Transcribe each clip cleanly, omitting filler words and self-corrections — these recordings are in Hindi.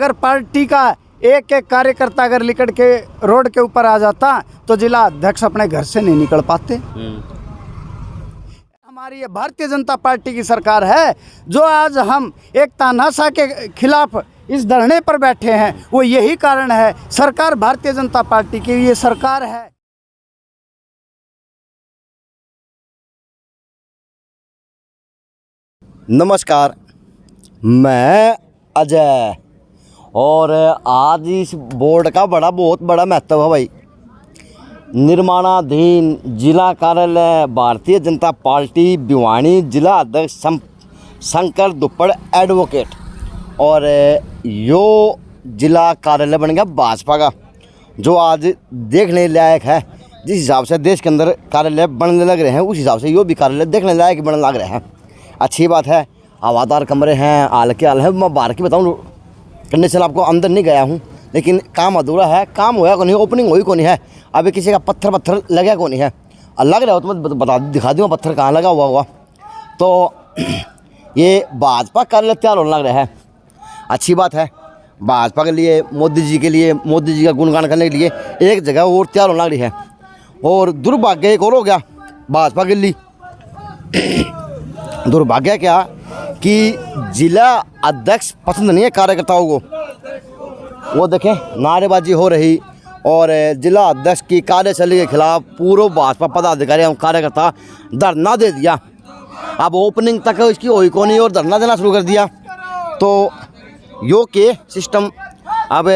अगर पार्टी का एक एक कार्यकर्ता अगर लिकड़ के रोड के ऊपर आ जाता तो जिला अध्यक्ष अपने घर से नहीं निकल पाते। हमारी ये भारतीय जनता पार्टी की सरकार है जो आज हम एक तानाशाह के खिलाफ इस धरने पर बैठे हैं, वो यही कारण है। सरकार भारतीय जनता पार्टी की ये सरकार है। नमस्कार, मैं अजय और आज इस बोर्ड का बहुत बड़ा महत्व है भाई। निर्माणाधीन जिला कार्यालय भारतीय जनता पार्टी भिवानी, जिला अध्यक्ष शंकर दुप्पड़ एडवोकेट। और यो जिला कार्यालय बन गया भाजपा का, जो आज देखने लायक है। जिस हिसाब से देश के अंदर कार्यालय बनने लग रहे हैं, उस हिसाब से यो भी कार्यालय देखने लायक बनने लग रहे हैं। अच्छी बात है, हवादार कमरे हैं, हाल के हाल है। मैं बाहर की बताऊँ कंडीशन, आपको अंदर नहीं गया हूँ, लेकिन काम अधूरा है। काम होया को नहीं, ओपनिंग हुई को नहीं है, अभी किसी का पत्थर लगा को नहीं है। लग रहा हो तो मैं बता दिखा दूँ पत्थर कहाँ लगा हुआ। तो ये भाजपा कार्यालय तैयार होने लग रहा है। अच्छी बात है, भाजपा के लिए, मोदी जी के लिए, मोदी जी का गुणगान करने के लिए एक जगह और तैयार होने लग रही है। और दुर्भाग्य एक और हो गया भाजपा के लिए। दुर्भाग्य क्या कि जिला अध्यक्ष पसंद नहीं है कार्यकर्ताओं को। वो देखें, नारेबाजी हो रही और जिला अध्यक्ष की कार्यशैली के खिलाफ पूर्व भाजपा पदाधिकारी और कार्यकर्ता धरना दे दिया। अब ओपनिंग तक इसकी हुई को नहीं और धरना देना शुरू कर दिया। तो यो के सिस्टम अब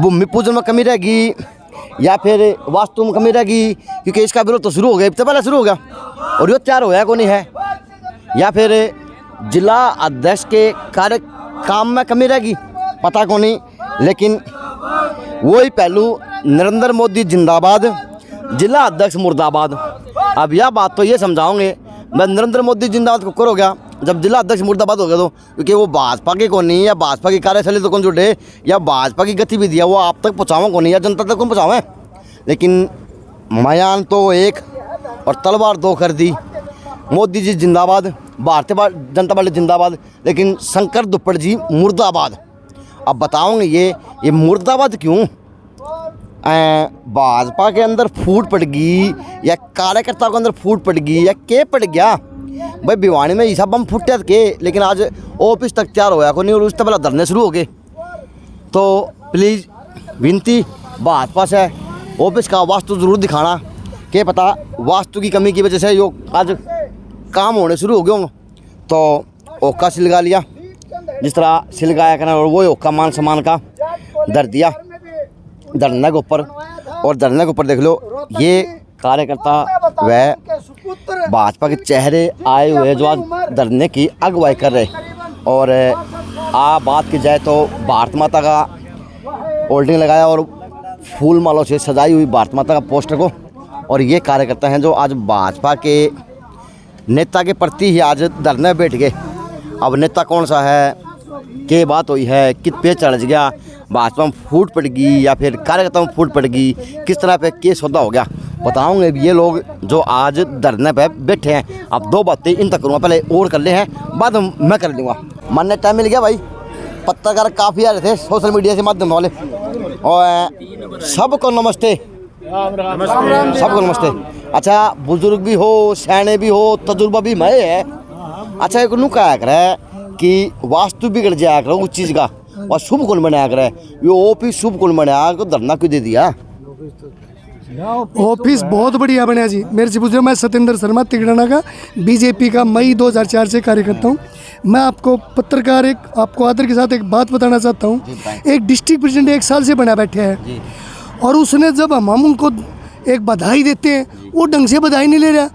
भूमि पूजन में कमी रहेगी या फिर वास्तु में कमी रहेगी, क्योंकि इसका विरोध तो शुरू हो गया, इससे पहले शुरू हो गया और यो तैयार होया को नहीं है। या फिर जिला अध्यक्ष के कार्य काम में कमी रहेगी, पता को नहीं। लेकिन वही पहलू, नरेंद्र मोदी जिंदाबाद, जिला अध्यक्ष मुर्दाबाद। अब यह बात तो ये समझाओगे, मैं नरेंद्र मोदी जिंदाबाद को करो गया जब जिला अध्यक्ष मुर्दाबाद हो गया, तो क्योंकि वो भाजपा के को नहीं, या भाजपा की कार्यशैली तो कौन जुड़े, या भाजपा की गतिविधि है वो आप तक पहुँचाओ को नहीं, या जनता तक कौन पहुँचावें। लेकिन मयान तो एक और तलवार दो कर दी। मोदी जी जिंदाबाद, भारतीय जनता पार्टी जिंदाबाद, लेकिन शंकर दुप्पड़ जी मुर्दाबाद। अब बताओगे ये मुर्दाबाद क्यों? भाजपा के अंदर फूट पड़ गई या कार्यकर्ताओं के अंदर फूट पड़ गई या के पड़ गया भाई? भिवानी में ये सब हम फुटे के, लेकिन आज ऑफिस तक तैयार होया को नहीं और उससे पहले धरने शुरू हो गए। तो प्लीज़ विनती भाजपा से, ऑफिस का वास्तु जरूर दिखाना। क्या पता वास्तु की कमी की वजह से यो आज काम होने शुरू हो गए होंगे। तो ओका सिलगा लिया, जिस तरह सिलगाया करना, और वो ओका मान सम्मान का धर दिया धरने के ऊपर। और धरने के ऊपर देख लो, ये कार्यकर्ता वह भाजपा के चेहरे आए हुए जो आज धरने की अगुवाई कर रहे। और बात की जाए तो भारत माता का होल्डिंग लगाया और फूल मालों से सजाई हुई भारत माता का पोस्टर को। और ये कार्यकर्ता हैं जो आज भाजपा के नेता के प्रति ही आज धरने बैठ गए। अब नेता कौन सा है, क्या बात हुई है, कित पे चढ़ गया, भाजपा में फूट पड़ गई या फिर कार्यकर्ताओं में फूट पड़ गई, किस तरह पे केस सौदा हो गया, बताऊंगे ये लोग जो आज धरने पे बैठे हैं। अब दो बातें इन तक करूँगा, पहले और कर ले हैं, बाद में मैं कर लूँगा। मन टाइम मिल गया भाई, पत्रकार काफ़ी आ रहे थे सोशल मीडिया से माध्यम वाले। और सबको नमस्ते, सबको नमस्ते। अच्छा, बुजुर्ग भी हो, सैने भी हो, तजुर्बा भी मैं है। अच्छा, एक नु क्या करे कि वास्तु बिगड़ जाया करो उस चीज़ का, और शुभ कौन बनाया करे, ये ऑफिस शुभ कौन बनाया, तो धरना क्यों दे दिया? ऑफिस बहुत बढ़िया बनया जी। मेरे से पूछ रहे, मैं सत्येंद्र शर्मा तिगड़ाना का बीजेपी का मई 2004 से कार्यकर्ता हूँ। मैं आपको पत्रकार आपको आदर के साथ एक बात बताना चाहता हूँ। एक डिस्ट्रिक्ट प्रेसिडेंट 1 साल से बना बैठे हैं और उसने जब हम उनको एक बधाई देते हैं, वो ढंग से बधाई नहीं ले रहा।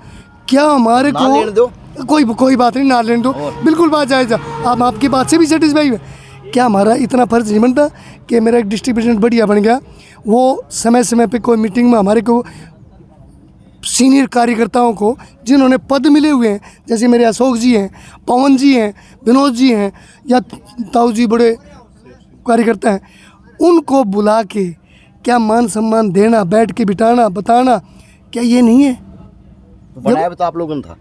क्या हमारे को कोई बात नहीं, ना लेने दो, बिल्कुल बात जायज़। आप आपकी बात से भी सेटिस्फाई है। क्या हमारा इतना फर्ज नहीं बनता कि मेरा एक डिस्ट्रिक्ट प्रेसिडेंट बढ़िया बन गया, वो समय समय पे कोई मीटिंग में हमारे को सीनियर कार्यकर्ताओं को जिन्होंने पद मिले हुए हैं, जैसे मेरे अशोक जी हैं, पवन जी हैं, विनोद जी हैं, या ताऊ जी बड़े कार्यकर्ता हैं, उनको बुला के क्या मान सम्मान देना, बैठ के बिठाना, बताना, क्या ये नहीं है? बनाया तो आप लोगों ने था।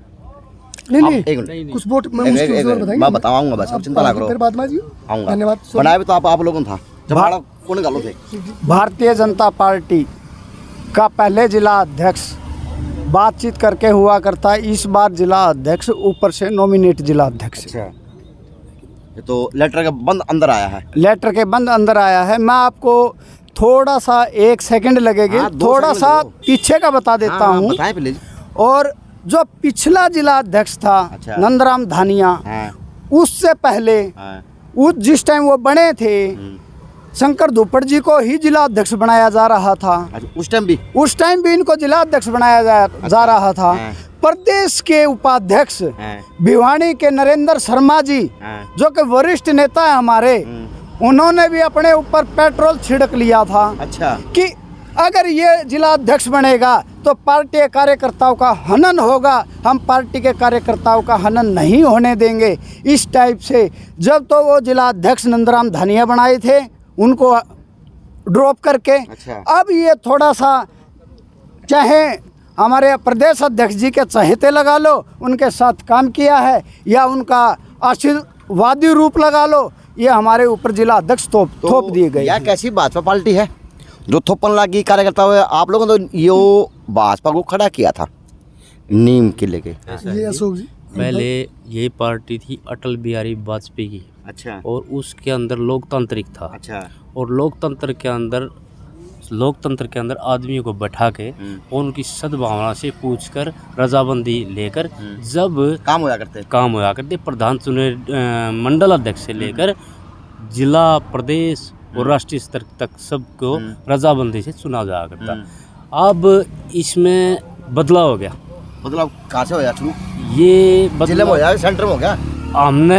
नहीं आप नहीं एक मिनट कुछ वोट मैं मुश्किल से और बताएंगे मैं बताऊंगा बस, अब चिंता ना करो, फिर बाद में जी आऊंगा। धन्यवाद। बनाया भी तो आप लोगों ने था जब हमारा कौन गालो थे। भारतीय जनता पार्टी का पहले जिला अध्यक्ष बातचीत करके हुआ करता है, इस बार जिला अध्यक्ष ऊपर से नॉमिनेट जिला अध्यक्ष है। अच्छा, ये तो लेटर का बंद अंदर आया है। लेटर के बंद अंदर आया है। मैं आपको थोड़ा सा 1 सेकंड लगेगी, हाँ, 2 थोड़ा सेकंड सा दो। पीछे का बता देता हाँ, हूँ। बताएं प्लीज। और जो पिछला जिला अध्यक्ष था अच्छा। नंदराम धानिया, हाँ, उससे पहले हाँ, उस जिस टाइम वो बने थे शंकर धोपड़ जी को ही जिला अध्यक्ष बनाया जा रहा था। अच्छा, उस टाइम भी इनको जिला अध्यक्ष बनाया जा रहा था। हाँ। प्रदेश के उपाध्यक्ष हाँ, भिवानी के नरेंद्र शर्मा जी, हाँ, जो कि वरिष्ठ नेता है हमारे, उन्होंने भी अपने ऊपर पेट्रोल छिड़क लिया था अच्छा, कि अगर ये जिला अध्यक्ष बनेगा तो पार्टी के कार्यकर्ताओं का हनन होगा, हम पार्टी के कार्यकर्ताओं का हनन नहीं होने देंगे। इस टाइप से जब तो वो जिला अध्यक्ष नंदराम धानिया बनाए थे उनको ड्रॉप करके, अच्छा। अब ये थोड़ा सा चाहे हमारे प्रदेश अध्यक्ष जी के चहेते लगा लो, उनके साथ काम किया है, या उनका आशीर्वादी रूप लगा लो, ये हमारे ऊपर जिला अध्यक्ष थोप दिए गए। यह कैसी भाजपा पार्टी है जो थोपन लगी कार्यकर्ता हुए? आप लोगों ने तो यो भाजपा को खड़ा किया था नीम के लेके। ये अशोक जी पहले यही पार्टी थी अटल बिहारी वाजपेयी की, अच्छा, और उसके अंदर लोकतांत्रिक था। अच्छा, और लोकतंत्र के अंदर आदमियों को बैठा के और उनकी सद्भावना से पूछकर रजाबंदी लेकर जब काम होया करते प्रधान चुने मंडल अध्यक्ष से लेकर जिला, प्रदेश और राष्ट्रीय स्तर तक सबको रजाबंदी से चुना जाया करता। अब इसमें बदलाव हो गया। मतलब कहाँ से होया शुरू? ये जिले में होया, सेंटर में हो गया?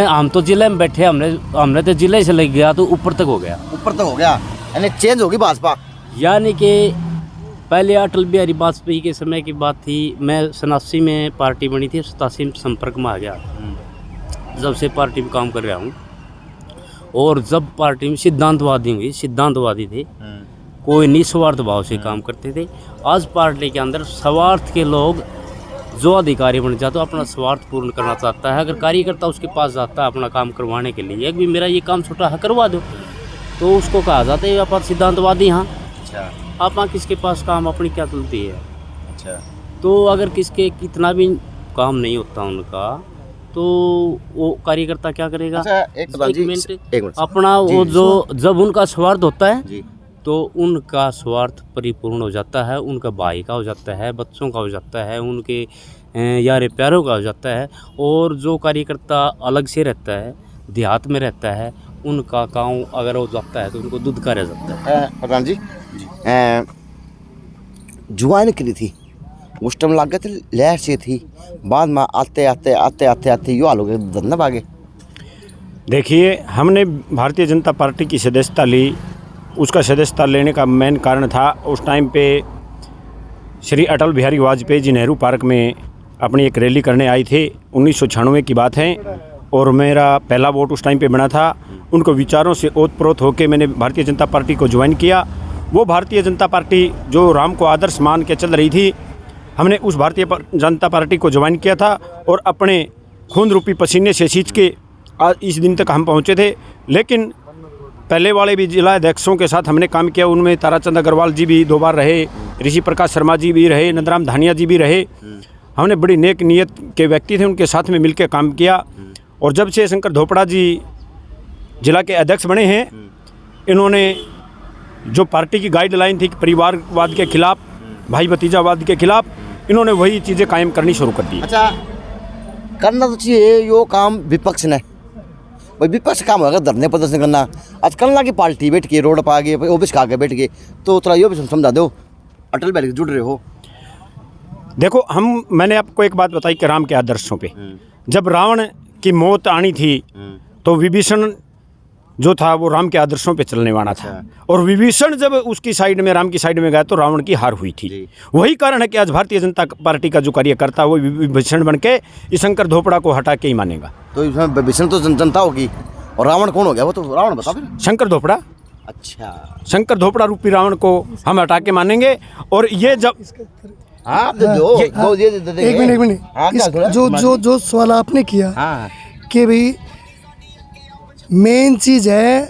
हम तो जिले में बैठे, हमने तो जिले से लग गया तो ऊपर तक हो गया। ऊपर तक हो गया, यानी चेंज होगी भाजपा। यानी कि पहले अटल बिहारी वाजपेयी के समय की बात थी। मैं 87 में पार्टी बनी थी, 87 में संपर्क में आ गया। जब से पार्टी में काम कर रहा हूँ, और जब पार्टी में सिद्धांतवादी थे, कोई निस्वार्थ भाव से काम करते थे। आज पार्टी के अंदर स्वार्थ के लोग, जो अधिकारी बन जाता है अपना स्वार्थ पूर्ण करना चाहता है। अगर कार्यकर्ता उसके पास जाता है अपना काम करवाने के लिए, कि मेरा ये काम छोटा है करवा दो, तो उसको कहा जाता है आप सिद्धांतवादी। हाँ, अच्छा, आप किसके पास काम अपनी क्या चलती है? अच्छा, तो अगर किसके कितना भी काम नहीं होता उनका, तो वो कार्यकर्ता क्या करेगा? अच्छा, एक मिनट अपना वो जो जब उनका स्वार्थ होता है जी, तो उनका स्वार्थ परिपूर्ण हो जाता है, उनका भाई का हो जाता है, बच्चों का हो जाता है, उनके यार प्यारों का हो जाता है। और जो कार्यकर्ता अलग से रहता है, देहात में रहता है, उनका काम अगर हो जाता है तो उनको दूध का रह जाता है। प्रधान जी, जुआन करी थी उस टाइम लग गए थे, लहर से थी, बाद में आते यो हाल हो गए, धन्यवाद आगे। देखिए, हमने भारतीय जनता पार्टी की सदस्यता ली। उसका सदस्यता लेने का मेन कारण था, उस टाइम पे श्री अटल बिहारी वाजपेयी जी नेहरू पार्क में अपनी एक रैली करने आए थे। 1996 की बात है, और मेरा पहला वोट उस टाइम पे बना था। उनको विचारों से ओतप्रोत होकर मैंने भारतीय जनता पार्टी को ज्वाइन किया। वो भारतीय जनता पार्टी जो राम को आदर्श मान के चल रही थी, हमने उस भारतीय जनता पार्टी को ज्वाइन किया था, और अपने खून रूपी पसीने से सींच के आज इस दिन तक हम पहुँचे थे। लेकिन पहले वाले भी जिला अध्यक्षों के साथ हमने काम किया, उनमें ताराचंद अग्रवाल जी भी 2 बार रहे, ऋषि प्रकाश शर्मा जी भी रहे, नंदराम धानिया जी भी रहे। हमने बड़ी नेक नियत के व्यक्ति थे, उनके साथ में मिलकर काम किया। और जब से शंकर धोपड़ा जी जिला के अध्यक्ष बने हैं, इन्होंने जो पार्टी की गाइडलाइन थी कि परिवारवाद के खिलाफ, भाई भतीजावाद के खिलाफ, इन्होंने वही चीज़ें कायम करनी शुरू कर दी। अच्छा, करना तो चाहिए यो काम विपक्ष ने, भाई विपक्ष काम होगा धरने प्रदर्शन करना। आज कल की पार्टी बैठ के रोड पर आ गए, ऑफिस का आगे बैठ गए, तो थोड़ा यो भी समझा दो, अटल बिहारी जुड़ रहे हो। देखो, मैंने आपको एक बात बताई कि राम के आदर्शों पे, जब रावण की मौत आनी थी तो विभीषण जो था वो राम के आदर्शों पे चलने वाला था, और विभीषण जब उसकी साइड में, राम की साइड में गया तो रावण की हार हुई थी। वही कारण है कि आज भारतीय जनता पार्टी का जो कार्यकर्ता वो विभीषण बन के इस शंकर धोपड़ा को हटा के ही मानेगा। तो इसमें विभीषण तो जनता होगी, और रावण कौन हो गया? वो तो रावण बता फिर। शंकर धोपड़ा। अच्छा, शंकर धोपड़ा रूपी रावण को हम हटा के मानेंगे। और ये जब आप दे दो वो ये दे देंगे। एक मिनट हाँ, क्या थोड़ा? जो सवाल आपने किया हाँ कि भाई मेन चीज है,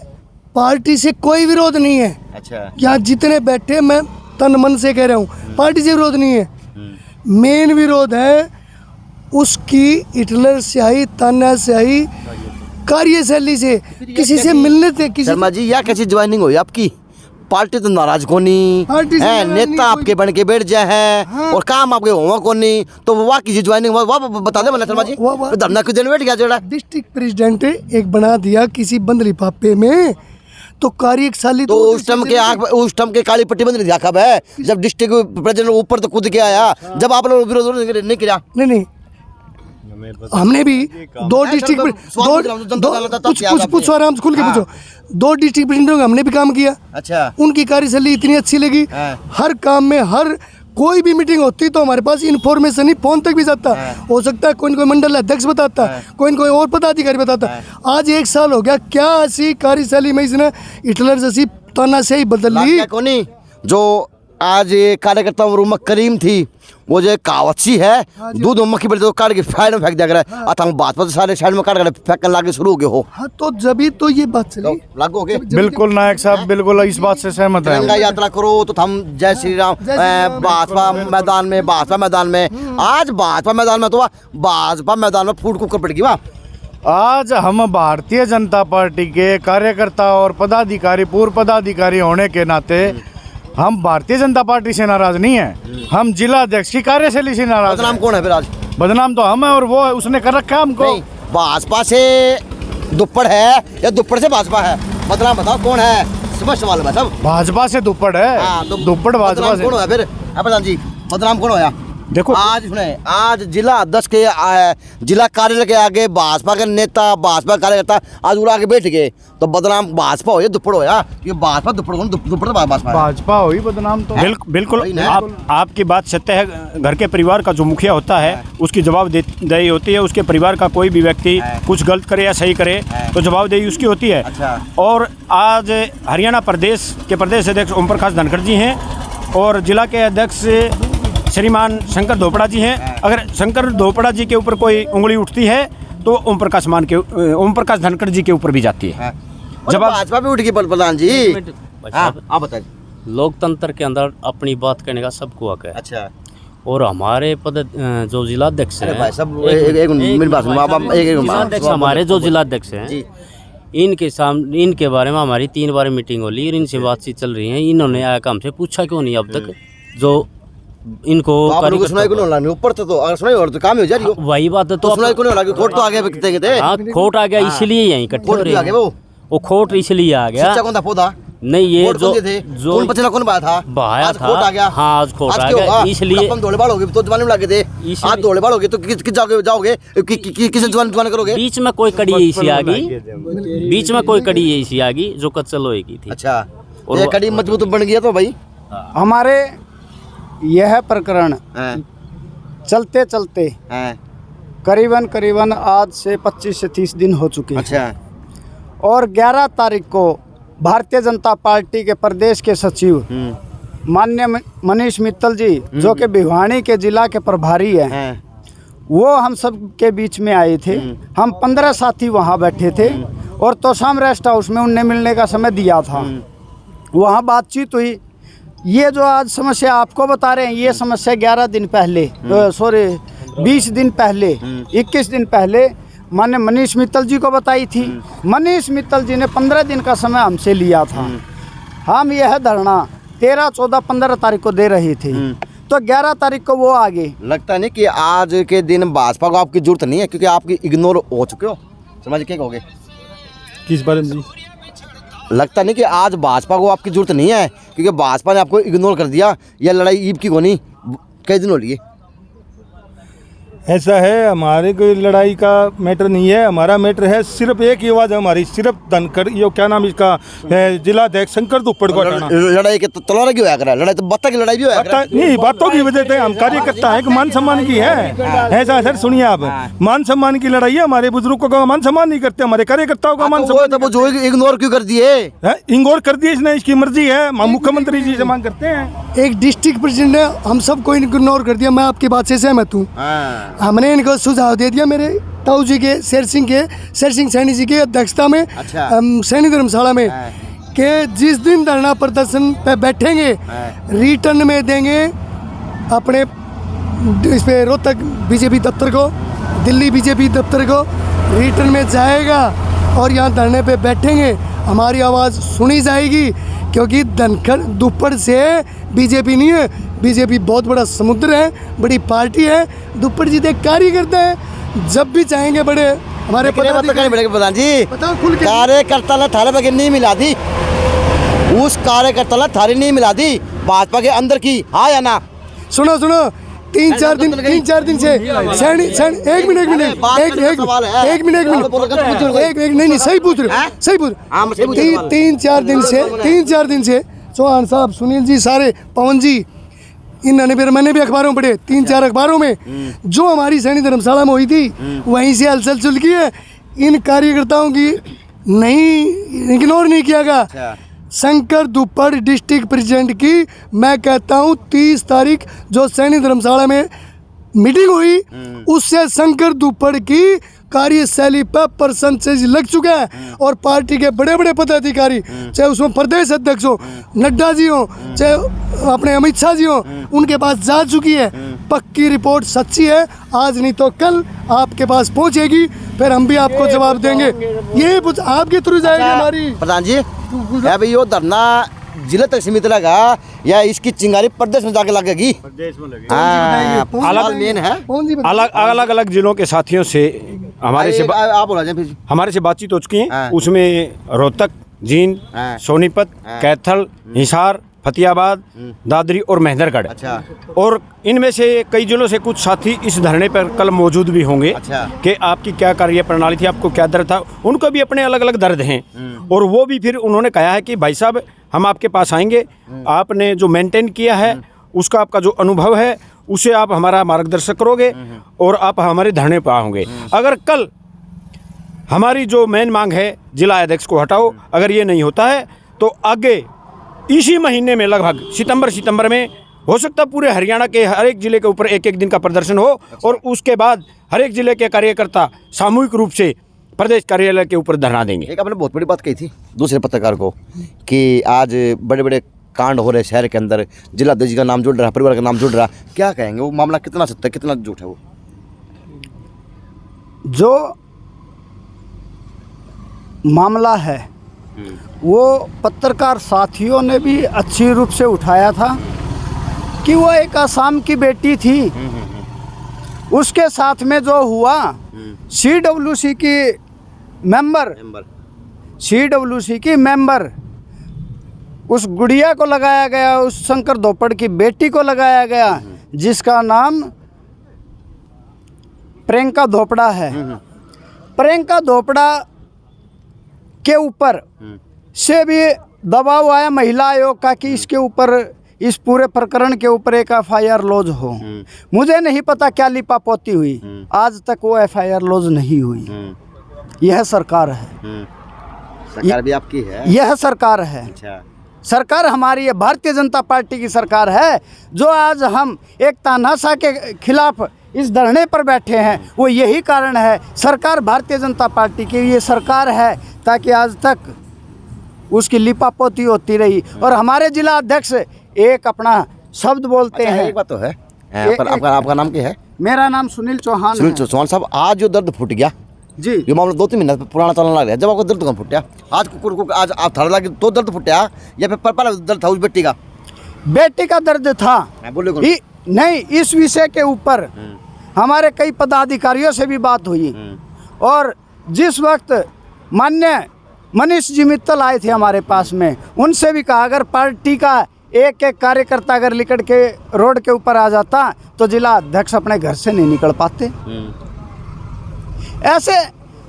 पार्टी से कोई विरोध नहीं है। अच्छा यहाँ जितने बैठे, मैं तन मन से कह रहा हूँ, पार्टी से विरोध नहीं है। मेन विरोध है उसकी हिटलर स्याही, तानाशाही कार्यशैली से, किसी से मिलने थे, किसी शर्मा जी या कैसी ज्वाइनिंग हुई आपकी? पार्टी तो नाराज कोनी पार्टी से है, नाराज नहीं, नेता आपके बन के बैठ जाए हैं। हाँ। और काम आपके हुआ कोनी, तो वाह किसी ज्वाइनिंग वाह बता दे। शर्मा जी वाह। तो धरना क्यों देने बैठ गया जोड़ा? डिस्ट्रिक्ट प्रेसिडेंट एक बना दिया किसी बंद लिफाफे में, तो कार्यशाली तो उस टाइम के काली पट्टी बंद नहीं दिया कब है? जब डिस्ट्रिक्ट प्रेसिडेंट ऊपर तो कूद के आया, जब आप लोग विरोध नहीं किया। नहीं हमने भी दो डिस्ट्रिक्ट पूछो आराम से खुल के पूछो, 2 डिस्ट्रिक्ट प्रेसिडेंटों का हमने भी काम किया। अच्छा उनकी कार्यशैली इतनी अच्छी लगी, हर काम में, हर कोई भी मीटिंग होती तो हमारे पास इन्फॉर्मेशन ही फोन तक भी जाता। हो सकता है कोई मंडल अध्यक्ष बताता, कोई और पदाधिकारी बताता। आज 1 साल हो गया, क्या ऐसी कार्यशैली में इसने हिटलर जैसी तानाशाही बदल ली? कोनी जो आज ये कार्यकर्ता रूम में करीम थी, वो जो कहावत सी है, दूध मक्खी बड़ी तो काट के साइड में फेंक दिया करे। आता बात पर सारे साइड में काट कर फेंकने लागे शुरू हो गए हो। हाँ तो जब तो ये बात चली, लागू हो गए। बिल्कुल नायक साहब, बिल्कुल इस बात से सहमत है। तिरंगा यात्रा करो तो हम जय श्री राम भाजपा मैदान में, भाजपा मैदान में। आज भाजपा मैदान में तो भाजपा मैदान में फूट कुकर पड़ गई। वाह आज हम भारतीय जनता पार्टी के कार्यकर्ता और पदाधिकारी, पूर्व पदाधिकारी होने के नाते हम भारतीय जनता पार्टी से नाराज नहीं है, हम जिला अध्यक्ष की कार्यशैली से नाराज बदनाम हैं। कौन है फिर आज? बदनाम तो हम है और वो उसने कर रखा है हमको। नहीं, भाजपा से दुप्पड़ है या दुप्पड़ से भाजपा है? बदनाम बताओ कौन है? समझ सवाल है सब। भाजपा से दुप्पड़ है। हाँ, तो दुप्पड़ भाजपा बदनाम से। कौन हुआ फिर? प्रधान जी बदनाम कौन होया? देखो आज सुने, आज जिला अध्यक्ष के जिला कार्यालय के आगे भाजपा के नेता, भाजपा कार्यकर्ता आज उड़ा के बैठ गए, तो बदनाम भाजपा हो या दुप्पड़ होया? ये भाजपा दुप्पड़ कौन? दुप्पड़ तो भाजपा है। भाजपा हुई बदनाम तो। बिल्कुल वही ना। आपकी बात सत्य है। घर के परिवार का जो मुखिया होता है उसकी जवाबदेही होती है। उसके परिवार का कोई भी व्यक्ति कुछ गलत करे या सही करे तो जवाबदेही उसकी होती है। अच्छा। और आज हरियाणा प्रदेश के प्रदेश अध्यक्ष ओम प्रकाश धनखड़ जी हैं और जिला के अध्यक्ष श्रीमान शंकर धोपड़ा जी हैं। अगर शंकर धोपड़ा जी के ऊपर कोई उंगली उठती है तो ओम प्रकाश धनखड़ जी के ऊपर भी जाती है। जब भाजपा भी उठ गई प्रधान जी। हाँ, आप बताइए। लोकतंत्र के अंदर अपनी बात कहने का सबको हक है। अच्छा और हमारे जो जिलाध्यक्ष अरे हैं, भाई साहब एक मेरी बात सुनो आप। एक जिलाध्यक्ष हमारे जो जिलाध्यक्ष हैं जी इनके सामने, इनके बारे में हमारी 3 बार मीटिंग हो ली और इनसे बातचीत चल रही है। इन्होंने आया हमसे पूछा क्यों नहीं अब तक, जो इनको तो आप लोगों को सुनाई क्यों नहीं? ऊपर तो अगर सुनाई और तो काम ही हो जा रही हो। वही बात है। तो सुनाई क्यों नहीं लगी? कोर्ट तो आगे बिकते गए थे। हाँ, खोट आ गया इसलिए यहीं इकट्ठे हो कोर्ट भी रहे आ गए हैं। वो खोट इसलिए आ गया। शिक्षा कौन था? पौधा नहीं, ये वोट जो कौन थे? जो कौन बचना कौन बाया था? बहाया आज था। खोट आ गया। हाँ, आज खोट आ क्यों गया, होगा? इसलिए अपन दौड़े बाड़ हो गए तो जवानी में लगे थे। आज दौड़े बाड़ हो गए तो किस जाओगे? किसे जवान करोगे? बीच में कोई कड़ी ऐसी आ गई, बीच में कोई कड़ी ऐसी आ गई जो कच्चा लोहे की थी। अच्छा, और ये वो- कड़ी मजबूत बन गया तो भाई। हमारे यह प्रकरण हैं, चलते चलते हैं, करीबन आज से 25 से 30 दिन हो चुके हैं। अच्छा और 11 तारीख को भारतीय जनता पार्टी के प्रदेश के सचिव माननीय मनीष मित्तल जी, जो कि भिवानी के जिला के प्रभारी हैं, हैं, वो हम सब के बीच में आए थे। हम 15 साथी वहाँ बैठे थे और तोशाम रेस्ट हाउस में उनने मिलने का समय दिया था। वहाँ बातचीत हुई। ये जो आज समस्या आपको बता रहे हैं, ये समस्या 11 दिन पहले, 20 दिन पहले, 21 दिन पहले माननीय मनीष मित्तल जी को बताई थी। मनीष मित्तल जी ने 15 दिन का समय हमसे लिया था। हम यह धरना 13, 14, 15 तारीख को दे रहे थे, तो 11 तारीख को वो आ गए। लगता नहीं कि आज के दिन भाजपा को आपकी जरूरत नहीं है, क्योंकि आप इग्नोर हो चुके हो। समझ क्या कहोगे? किस बारे में जी? लगता नहीं कि आज भाजपा को आपकी जरूरत नहीं है, क्योंकि भाजपा ने आपको इग्नोर कर दिया। यह लड़ाई ईब की कोनी कई दिन हो लिए। ऐसा है, हमारे कोई लड़ाई का मैटर नहीं है। हमारा मैटर है सिर्फ एक ही आवाज़ है हमारी, सिर्फ धनखड़, ये क्या नाम इसका है, जिला अध्यक्ष शंकर दुप्पड़ को हटाना। लड़ाई के तो तलवार की होया करा, लड़ाई तो बत्ता की लड़ाई भी होया करा। नहीं, बातों की वजह से हम कार्यकर्ता है कि मान सम्मान की है। ऐसा सर सुनिए आप, मान सम्मान की लड़ाई है। हमारे बुजुर्गों का मान सम्मान नहीं करते, हमारे कार्यकर्ताओं का मान सम्मान। तो जो इग्नोर क्यों कर दिए? इग्नोर कर दिए इसने, इसकी मर्जी है। मुख्यमंत्री जी से मांग करते हैं। एक डिस्ट्रिक्ट प्रेसिडेंट ने हम सबको इग्नोर कर दिया। मैं आपकी बात से सहमत हूँ। हमने इनको सुझाव दे दिया मेरे ताऊ जी के शेर सिंह सैनी जी की अध्यक्षता में सैनी धर्मशाला में कि जिस दिन धरना प्रदर्शन पे बैठेंगे रिटर्न में देंगे अपने इस पे रोहतक बीजेपी दफ्तर को, दिल्ली बीजेपी दफ्तर को रिटर्न में जाएगा और यहाँ धरने पे बैठेंगे। हमारी आवाज़ सुनी जाएगी क्योंकि धनखड़ दुप्पड़ से बीजेपी नहीं है। बीजेपी बहुत बड़ा समुद्र है, बड़ी पार्टी है। दुप्पड़ जी एक कार्यकर्ता है, जब भी चाहेंगे बड़े हमारे प्रधान जी बताओ खुल के। कार्यकर्ता ने थारे बगैर नहीं मिला दी, उस कार्यकर्ता ने थारी नहीं मिला दी भाजपा के अंदर की, हाँ या ना? सुनो 3-4 दिन से एक मिनट नहीं सही पूछ रहे। 3-4 दिन से चौहान साहब, सुनील जी, सारे पवन जी, मैंने भी अखबारों में पढ़े, 3-4 अखबारों में जो हमारी सैनी धर्मशाला में हुई थी वहीं से हलचल चल की है। इन कार्यकर्ताओं की नहीं इग्नोर नहीं किया गया। शंकर दुप्पड़ डिस्ट्रिक्ट प्रेसिडेंट की मैं कहता हूँ 30 तारीख जो सैनी धर्मशाला में मीटिंग हुई उससे शंकर दुप्पड़ की कार्यशैली पर परसेंटेज लग चुका है और पार्टी के बड़े बड़े पदाधिकारी, चाहे उसमें प्रदेश अध्यक्ष हो, नड्डा जी हो, चाहे अपने अमित शाह जी हो, उनके पास जा चुकी है। पक्की रिपोर्ट सच्ची है, आज नहीं तो कल आपके पास पहुंचेगी, फिर हम भी आपको जवाब देंगे। ये आपके थ्रू जाएगी हमारी। प्रधान जी अभी यो धरना जिले तक सीमित लगा या इसकी चिंगारी प्रदेश में जाके लगेगी? प्रदेश में लगेगी। अलग मेन है, अलग अलग जिलों के साथियों से हमारे से आप बोला जाए फिर। हमारे से बातचीत हो चुकी है। उसमें रोहतक, जींद, सोनीपत, कैथल, हिसार, फतेहाबाद, दादरी और महेंद्रगढ़। अच्छा। और इनमें से कई जिलों से कुछ साथी इस धरने पर कल मौजूद भी होंगे। अच्छा। कि आपकी क्या कार्य प्रणाली थी, आपको क्या दर्द था, उनको भी अपने अलग अलग दर्द हैं। और वो भी फिर उन्होंने कहा है कि भाई साहब हम आपके पास आएंगे, आपने जो मेंटेन किया है उसका आपका जो अनुभव है उसे आप हमारा मार्गदर्शक करोगे और आप हमारे धरने पर आओगे। अगर कल हमारी जो मेन मांग है जिला अध्यक्ष को हटाओ, अगर ये नहीं होता है तो आगे इसी महीने में लगभग सितंबर में हो सकता है पूरे हरियाणा के हर एक जिले के ऊपर एक दिन का प्रदर्शन हो। और उसके बाद हर एक जिले के कार्यकर्ता सामूहिक रूप से प्रदेश कार्यालय के ऊपर धरना देंगे। एक आपने बहुत बड़ी बात कही थी दूसरे पत्रकार को कि आज बड़े बड़े कांड हो रहे शहर के अंदर, जिला अध्यक्ष का नाम जुड़ रहा, परिवार का नाम जुड़ रहा, क्या कहेंगे? वो मामला कितना सत्य है, कितना झूठ है? वो जो मामला है वो पत्रकार साथियों ने भी अच्छी रूप से उठाया था कि वो एक आसाम की बेटी थी, उसके साथ में जो हुआ CWC की मेंबर उस गुड़िया को लगाया गया, उस शंकर दुप्पड़ की बेटी को लगाया गया जिसका नाम प्रियंका धोपड़ा है। प्रियंका धोपड़ा के ऊपर से भी दबाव आया महिला आयोग का कि इसके ऊपर, इस पूरे प्रकरण के ऊपर एक FIR लॉज हो। मुझे नहीं पता क्या लिपापोती हुई, आज तक वो FIR लॉज नहीं हुई। यह सरकार है, सरकार भी आपकी है, यह सरकार है। अच्छा। सरकार हमारी है, भारतीय जनता पार्टी की सरकार है। जो आज हम एक तानाशाह के खिलाफ इस धरने पर बैठे हैं वो यही कारण है, सरकार भारतीय जनता पार्टी की ये सरकार है, ताकि आज तक उसकी लिपापोती होती रही। और हमारे जिला अध्यक्ष एक अपना शब्द बोलते हैं। एक बात तो है, आपका नाम क्या है? मेरा नाम सुनील चौहान। सुनील चौहान साहब, आज जो दर्द फूट गया जी, ये मामला 2-3 महीने पुराना चलने लग रहा है। जब आपको दर्द कौन फुटा? आज आप थारा लगे तो दर्द फुटा या फिर पहले दर्द था उस बेटी का? बेटी का दर्द था। नहीं, इस विषय के ऊपर हमारे कई पदाधिकारियों से भी बात हुई और जिस वक्त माननीय मनीष जी मित्तल आए थे हमारे पास में, उनसे भी कहा अगर पार्टी का एक एक कार्यकर्ता अगर लिकड़ के रोड के ऊपर आ जाता तो जिला अध्यक्ष अपने घर से नहीं निकल पाते। ऐसे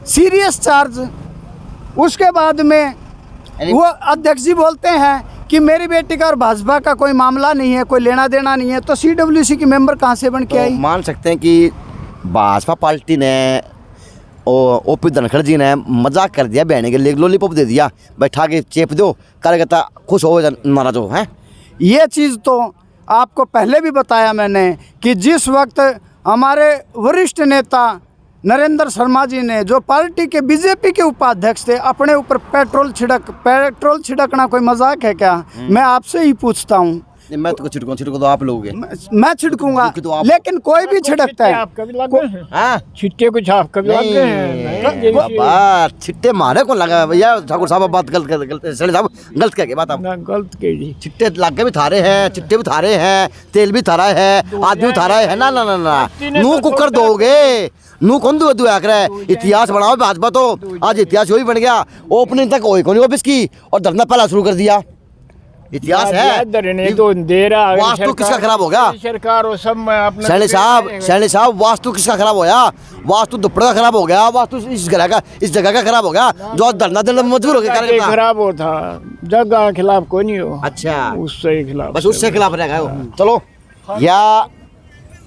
सीरियस चार्ज। उसके बाद में वो अध्यक्ष जी बोलते हैं कि मेरी बेटी का और भाजपा का कोई मामला नहीं है, कोई लेना देना नहीं है, तो CWC की मेंबर कहाँ से बन के आई? मान सकते हैं कि भाजपा पार्टी ने और ओपी धनखड़ जी ने मजाक कर दिया, बहने के लिए लॉलीपॉप दे दिया, बैठा के चेप दो, कार्यकर्ता खुश हो नाराज हो। हैं ये चीज़ तो आपको पहले भी बताया मैंने कि जिस वक्त हमारे वरिष्ठ नेता नरेंद्र शर्मा जी ने, जो पार्टी के बीजेपी के उपाध्यक्ष थे, अपने ऊपर पेट्रोल छिड़कना कोई मजाक है क्या? मैं आपसे ही पूछता हूँ। मैं तो छिड़को तो आप लोगे, मैं छिड़कूंगा, लेकिन कोई भी छिड़कता है। छिट्टे कुछ आप कभी लग गए हैं? बाबा छिट्टे मारे को लगा भैया, ठाकुर साहब बात गलत सैनी साहब गलत कह के बात आप गलत कही। छिट्टे लागे भी थारे हैं, चिट्टे भी थारे हैं, तेल भी थारा है, आदमी भी थारा है। ना ना ना ना नू कुकर दोगे, नू कौन दुआ कर रहा है? इतिहास बनाओ भाजपा तो आज इतिहास वही बन गया। ओपनिंग तक कोई नहीं ऑफिस की और धरना पहला शुरू कर दिया। इतिहास है तो दे रहा। वास्तु किसका खराब हो गया? सरकार और सब में अपना सैनी साहब वास्तु किसका खराब हो गया? वास्तु दुपड़ का खराब हो गया, वास्तु इस जगह का खराब हो गया जो धरना देने मजबूर हो गया। खराब हो था जगह खिलाफ कोई नहीं हो। अच्छा उससे खिलाफ, बस उससे खिलाफ रहेगा। चलो या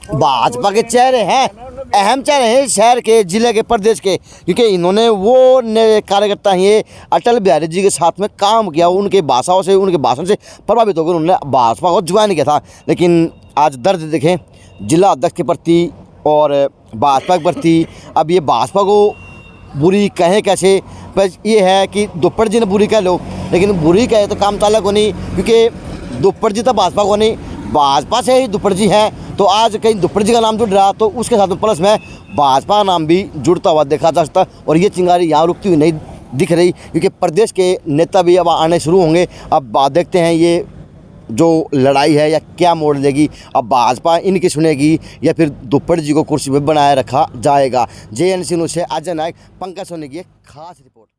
भाजपा के चेहरे हैं, अहम चेहरे हैं शहर के, जिले के, प्रदेश के, क्योंकि इन्होंने वो कार्यकर्ता हैं ये अटल बिहारी जी के साथ में काम किया, उनके भाषाओं से, उनके भाषण से प्रभावित होकर उन्होंने भाजपा को ज्वाइन किया था। लेकिन आज दर्द देखें जिला अध्यक्ष के प्रति और भाजपा के प्रति। अब ये भाजपा को बुरी कहें कैसे? बस ये है कि दुप्पड़ जी ने बुरी कह लो, लेकिन बुरी कहे तो काम चालक को नहीं, क्योंकि दुप्पड़ जी तो भाजपा को नहीं, भाजपा से ही दुप्पड़ जी हैं। तो आज कहीं दुप्पड़ जी का नाम जुड़ रहा तो उसके साथ में प्लस में भाजपा का नाम भी जुड़ता हुआ देखा जा सकता। और ये चिंगारी यहाँ रुकती हुई नहीं दिख रही, क्योंकि प्रदेश के नेता भी अब आने शुरू होंगे। अब बात देखते हैं ये जो लड़ाई है या क्या मोड़ लेगी। अब भाजपा इनकी सुनेगी या फिर दुप्पड़ जी को कुर्सी पर बनाए रखा जाएगा। JNC न्यूज़ से अजय नायक, पंकज सोनी की एक खास रिपोर्ट।